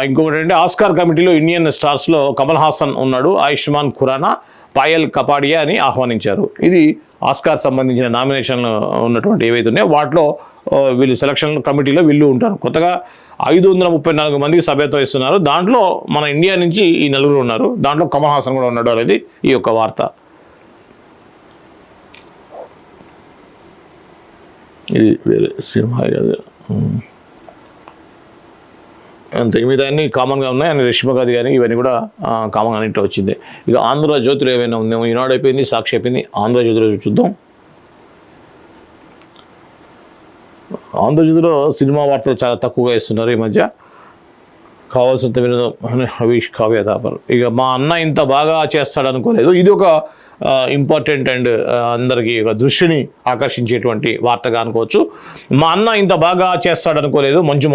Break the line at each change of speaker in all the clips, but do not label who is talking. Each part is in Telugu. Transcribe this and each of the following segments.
ఇంకొకటి అంటే ఆస్కార్ కమిటీలో ఇండియన్ స్టార్స్లో కమల్ హాసన్ ఉన్నాడు, ఆయుష్మాన్ ఖురానా, పాయల్ కపాడియా అని ఆహ్వానించారు. ఇది ఆస్కార్ సంబంధించిన నామినేషన్లు ఉన్నటువంటి ఏవైతే ఉన్నాయో వాటిలో వీళ్ళు సెలక్షన్ కమిటీలో వీళ్ళు ఉంటారు. కొత్తగా 534 మందికి సభ్యత్వం ఇస్తున్నారు. దాంట్లో మన ఇండియా నుంచి ఈ నలుగురు ఉన్నారు, దాంట్లో కమల్ హాసన్ కూడా ఉన్నాడు అనేది ఈ యొక్క వార్త. ఇది వేరే సినిమా కాదు, అంతే. మిగతా అన్నీ కామన్గా ఉన్నాయి. అని రేష్మ గది కానీ ఇవన్నీ కూడా కామన్గా అన్నింటిలో వచ్చింది. ఇక ఆంధ్రజ్యోతిలో ఏమైనా ఉందేమో, ఈనాడు అయిపోయింది, సాక్షి అయిపోయింది, ఆంధ్రజ్యోతిలో చూద్దాం. ఆంధ్రజ్యోతిలో సినిమా వార్తలు చాలా తక్కువగా ఇస్తున్నారు ఈ మధ్య. కావాల్సినంత వినోదం హరీష్ కావ్య తాపర్. ఇక మా అన్న ఇంత బాగా చేస్తాడనుకోలేదు. ఇది ఒక ఇంపార్టెంట్ అండ్ అందరికీ ఒక దృష్టిని ఆకర్షించేటువంటి వార్తగా అనుకోవచ్చు. మా అన్న ఇంత బాగా చేస్తాడనుకోలేదు మంచు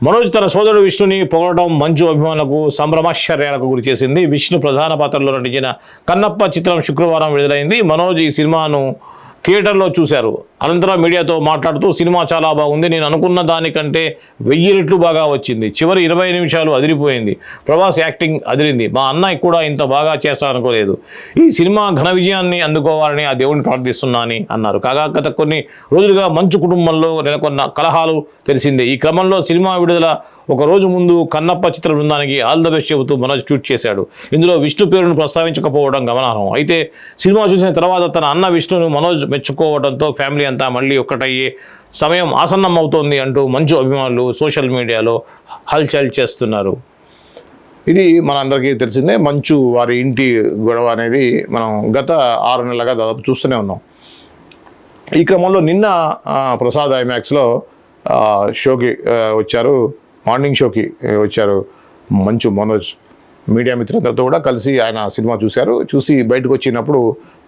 మనోజ్ తన సోదరుడు విష్ణుని పొగడటం మంచు అభిమానులకు సంభ్రమాశ్చర్యాలకు గురి చేసింది. విష్ణు ప్రధాన పాత్రలో నటించిన కన్నప్ప చిత్రం శుక్రవారం విడుదలైంది. మనోజ్ ఈ సినిమాను థియేటర్లో చూశారు. అనంతరం మీడియాతో మాట్లాడుతూ సినిమా చాలా బాగుంది, నేను అనుకున్న దానికంటే 1000 రెట్లు బాగా వచ్చింది, చివరి 20 నిమిషాలు అదిరిపోయింది, ప్రభాస్ యాక్టింగ్ అదిరింది, మా అన్నయ్య కూడా ఇంత బాగా చేస్తాడనుకోలేదు, ఈ సినిమా ఘన విజయాన్ని అందుకోవాలని ఆ దేవుడిని ప్రార్థిస్తున్నానని అన్నారు. కాగా గత కొన్ని రోజులుగా మంచు కుటుంబంలో నెలకొన్న కలహాలు తెలిసిందే. ఈ క్రమంలో సినిమా విడుదల ఒక రోజు ముందు కన్నప్ప చిత్ర బృందానికి ఆల్ ద బెస్ట్ చెబుతూ మనోజ్ ట్వీట్ చేశాడు. ఇందులో విష్ణు పేరును ప్రస్తావించకపోవడం గమనార్హం. అయితే సినిమా చూసిన తర్వాత తన అన్న విష్ణును మనోజ్ మెచ్చుకోవడంతో ఫ్యామిలీ అంతా మళ్ళీ ఒక్కటయ్యే సమయం ఆసన్నం అవుతోంది అంటూ మంచు అభిమానులు సోషల్ మీడియాలో హల్చల్ చేస్తున్నారు. ఇది మనందరికీ తెలిసిందే. మంచు వారి ఇంటి గొడవ అనేది మనం గత 6 నెలలుగా దాదాపు చూస్తూనే ఉన్నాం. ఈ క్రమంలో నిన్న ప్రసాద్ ఐమాక్స్లో షోకి వచ్చారు, మార్నింగ్ షోకి వచ్చారు మంచు మనోజ్. మీడియా మిత్రులతో కూడా కలిసి ఆయన సినిమా చూశారు. చూసి బయటకు వచ్చినప్పుడు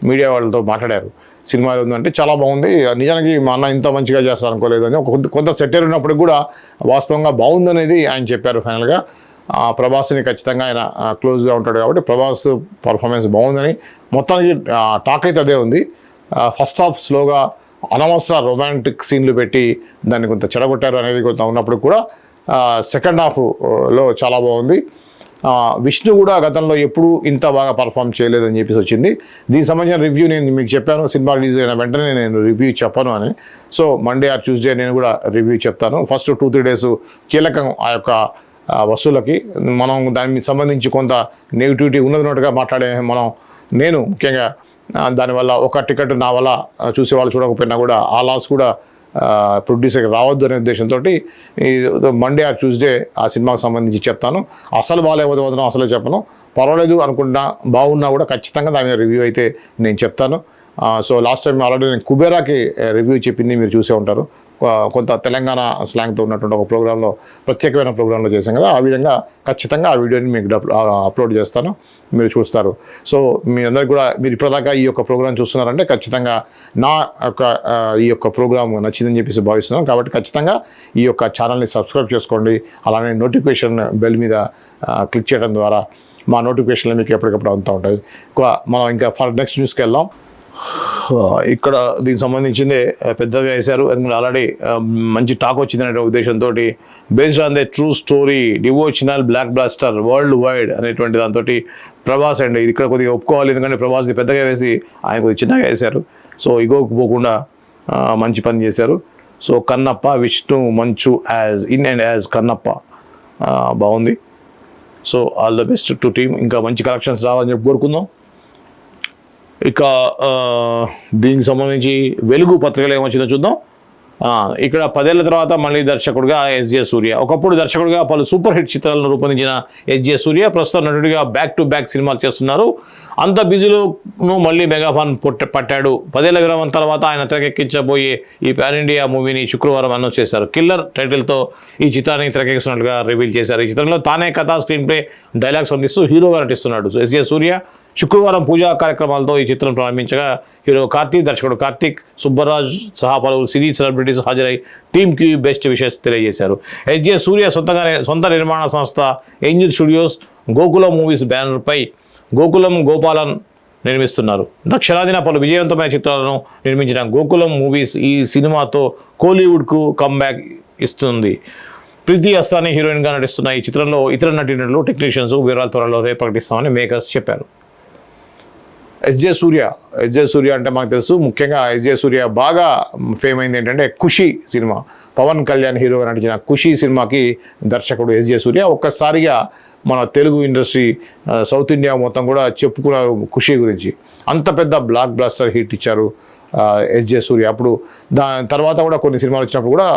మీడియా వాళ్ళతో మాట్లాడారు. సినిమా ఉందంటే చాలా బాగుంది, నిజానికి మా అన్న ఇంత మంచిగా చేస్తారు అనుకోలేదు అని కొంత సెటర్ ఉన్నప్పటికి కూడా వాస్తవంగా బాగుందనేది ఆయన చెప్పారు. ఫైనల్గా ప్రభాస్ని ఖచ్చితంగా ఆయన క్లోజ్గా ఉంటాడు కాబట్టి ప్రభాస్ పర్ఫార్మెన్స్ బాగుందని మొత్తానికి టాక్ అయితే అదే ఉంది. ఫస్ట్ హాఫ్ స్లోగా అనవసర రొమాంటిక్ సీన్లు పెట్టి దాన్ని కొంత చెడగొట్టారు అనేది కొంత ఉన్నప్పుడు కూడా సెకండ్ హాఫ్లో చాలా బాగుంది. విష్ణు కూడా గతంలో ఎప్పుడూ ఇంత బాగా పర్ఫామ్ చేయలేదని చెప్పేసి వచ్చింది. దీనికి సంబంధించిన రివ్యూ నేను మీకు చెప్పాను, సినిమా రిలీజ్ అయిన వెంటనే నేను రివ్యూ చెప్పను అని. సో మండే ఆర్ ట్యూస్డే నేను కూడా రివ్యూ చెప్తాను. ఫస్ట్ 2-3 డేస్ కీలకం ఆ యొక్క వసూలకి. మనం దానికి సంబంధించి కొంత నెగిటివిటీ ఉన్నట్టుగా మాట్లాడే నేను ముఖ్యంగా దానివల్ల ఒక టికెట్ నా వల్ల చూసేవాళ్ళు చూడకపోయినా కూడా ఆ లాస్ కూడా ప్రొడ్యూసర్కి రావద్దు అనే ఉద్దేశంతో మండే ఆర్ ట్యూస్డే ఆ సినిమాకి సంబంధించి చెప్తాను. అసలు బాగాలేకపోతే మాత్రం అసలే చెప్పను, పర్వాలేదు అనుకుంటున్నా బాగున్నా కూడా ఖచ్చితంగా దాని రివ్యూ అయితే నేను చెప్తాను. సో లాస్ట్ టైం ఆల్రెడీ నేను కుబేరాకి రివ్యూ చెప్పింది మీరు చూసే ఉంటారు. కొంత తెలంగాణ స్లాంగ్తో ఉన్నటువంటి ఒక ప్రోగ్రాంలో, ప్రత్యేకమైన ప్రోగ్రాంలో చేశాం కదా, ఆ విధంగా ఖచ్చితంగా ఆ వీడియోని మీకు అప్లోడ్ చేస్తాను, మీరు చూస్తారు. సో మీ అందరికీ కూడా మీరు ఇప్పటిదాకా ఈ యొక్క ప్రోగ్రాం చూస్తున్నారంటే ఖచ్చితంగా నా యొక్క ఈ యొక్క ప్రోగ్రామ్ నచ్చిందని చెప్పేసి భావిస్తున్నాను. కాబట్టి ఖచ్చితంగా ఈ యొక్క ఛానల్ని సబ్స్క్రైబ్ చేసుకోండి. అలానే నోటిఫికేషన్ బెల్ మీద క్లిక్ చేయడం ద్వారా మా నోటిఫికేషన్లు మీకు ఎప్పటికప్పుడు అందుతూ ఉంటాయి. మనం ఇంకా నెక్స్ట్ న్యూస్కి వెళ్దాం. ఇక్కడ దీనికి సంబంధించిందే పెద్దగా వేశారు, ఎందుకంటే ఆల్రెడీ మంచి టాక్ వచ్చిందనే ఉద్దేశంతో based on the true story devotional blockbuster worldwide అనేటువంటి దాంతో ప్రభాస్ అండి ఇది ఇక్కడ కొద్దిగా ఒప్పుకోవాలి, ఎందుకంటే ప్రభాస్ది పెద్దగా వేసి ఆయన కొద్దిగా చిన్నగా వేశారు. సో ఇగోకు పోకుండా మంచి పని చేశారు. So Kannappa Vishnu Manchu as in and as Kannappa బాగుంది. So all the best to team. ఇంకా మంచి కలెక్షన్స్ రావాలని చెప్పి కోరుకుందాం. ఇక దీనికి సంబంధించి వెలుగు పత్రికలు ఏమొచ్చిందో చూద్దాం. ఇక్కడ 10 ఏళ్ల తర్వాత మళ్ళీ దర్శకుడిగా ఎస్జే సూర్య. ఒకప్పుడు దర్శకుడిగా పలు సూపర్ హిట్ చిత్రాలను రూపొందించిన ఎస్జే సూర్య ప్రస్తుతం నటుడిగా బ్యాక్ టు బ్యాక్ సినిమాలు చేస్తున్నారు. అంత బిజీలోనూ మళ్ళీ మెగాఫాన్ పట్టాడు. 10 ఏళ్ల విరామం తర్వాత ఆయన తెరకెక్కించబోయే ఈ పాన్ ఇండియా మూవీని శుక్రవారం అనౌన్స్ చేశారు. కిల్లర్ టైటిల్తో ఈ చిత్రాన్ని తెరకెక్కిస్తున్నట్లుగా రివీల్ చేశారు. ఈ చిత్రంలో తానే కథా స్క్రీన్ ప్లే డైలాగ్స్ అందిస్తూ హీరోగా నటిస్తున్నాడు. ఎస్జే సూర్య శుక్రవారం పూజా కార్యక్రమాలతో ఈ చిత్రం ప్రారంభించగా హీరో కార్తీక్, దర్శకుడు కార్తీక్ సుబ్బరాజ్ సహా పలువురు సినీ సెలబ్రిటీస్ హాజరై టీమ్కి బెస్ట్ విషెస్ తెలియజేశారు. ఎస్జే సూర్య సొంత నిర్మాణ సంస్థ ఏంజిల్ స్టూడియోస్ గోకులం మూవీస్ బ్యానర్పై గోకులం గోపాలన్ నిర్మిస్తున్నారు. దక్షిణాదిన పలు విజయవంతమైన చిత్రాలను నిర్మించిన గోకులం మూవీస్ ఈ సినిమాతో కోలీవుడ్కు కమ్బ్యాక్ ఇస్తుంది. ప్రీతి అస్తాని హీరోయిన్గా నటిస్తున్న ఈ చిత్రంలో ఇతర నటీనటులు టెక్నీషియన్స్ వివరాలు త్వరలో ప్రకటిస్తామని మేకర్స్ చెప్పారు. ఎస్జే సూర్య అంటే మనకు తెలుసు, ముఖ్యంగా ఎస్జే సూర్య బాగా ఫేమ్ అయింది ఏంటంటే ఖుషి సినిమా. పవన్ కళ్యాణ్ హీరోగా నటించిన ఖుషి సినిమాకి దర్శకుడు ఎస్జే సూర్య. ఒక్కసారిగా మన తెలుగు ఇండస్ట్రీ, సౌత్ ఇండియా మొత్తం కూడా చెప్పుకున్నారు ఖుషి గురించి. అంత పెద్ద బ్లాక్ బ్లాస్టర్ హిట్ ఇచ్చారు ఎస్జే సూర్య. అప్పుడు దాని తర్వాత కూడా కొన్ని సినిమాలు వచ్చినప్పుడు కూడా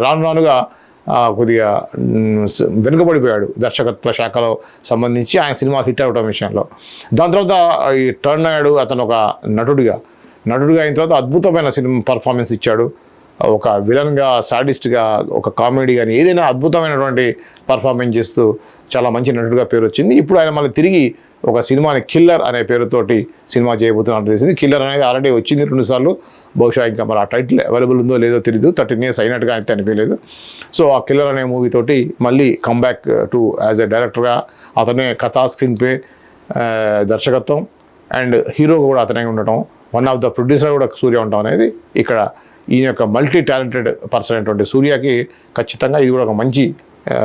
రానుగా కొద్దిగా వెనుకబడిపోయాడు దర్శకత్వ శాఖలో సంబంధించి, ఆయన సినిమా హిట్ అవడం విషయంలో. దాని తర్వాత ఈ టర్న్ అయ్యాడు అతను ఒక నటుడిగా అయిన తర్వాత అద్భుతమైన సినిమా పర్ఫార్మెన్స్ ఇచ్చాడు. ఒక విలన్గా, సాడిస్ట్గా, ఒక కామెడీ కానీ ఏదైనా అద్భుతమైనటువంటి పర్ఫార్మెన్స్ చేస్తూ చాలా మంచి నటుడిగా పేరు వచ్చింది. ఇప్పుడు ఆయన మళ్ళీ తిరిగి ఒక సినిమాని కిల్లర్ అనే పేరుతోటి సినిమా చేయబోతున్నట్టు తెలిసింది. కిల్లర్ అనేది ఆల్రెడీ వచ్చింది 2 సార్లు. బహుశా ఇంకా మరి ఆ టైటిల్ అవైలబుల్ ఉందో లేదో తెలియదు. 13 years అయినట్టుగా అయితే అనిపించలేదు. సో ఆ కిల్లర్ అనే మూవీతోటి మళ్ళీ కమ్బ్యాక్ టు యాజ్ ఎ డైరెక్టర్గా. అతనే కథా, స్క్రీన్ ప్లే, దర్శకత్వం అండ్ హీరోగా కూడా అతనే ఉండటం, వన్ ఆఫ్ ద ప్రొడ్యూసర్ కూడా సూర్య ఉండటం అనేది ఇక్కడ ఈయన యొక్క మల్టీ టాలెంటెడ్ పర్సన్ అయినటువంటి సూర్యకి ఖచ్చితంగా ఇది కూడా ఒక మంచి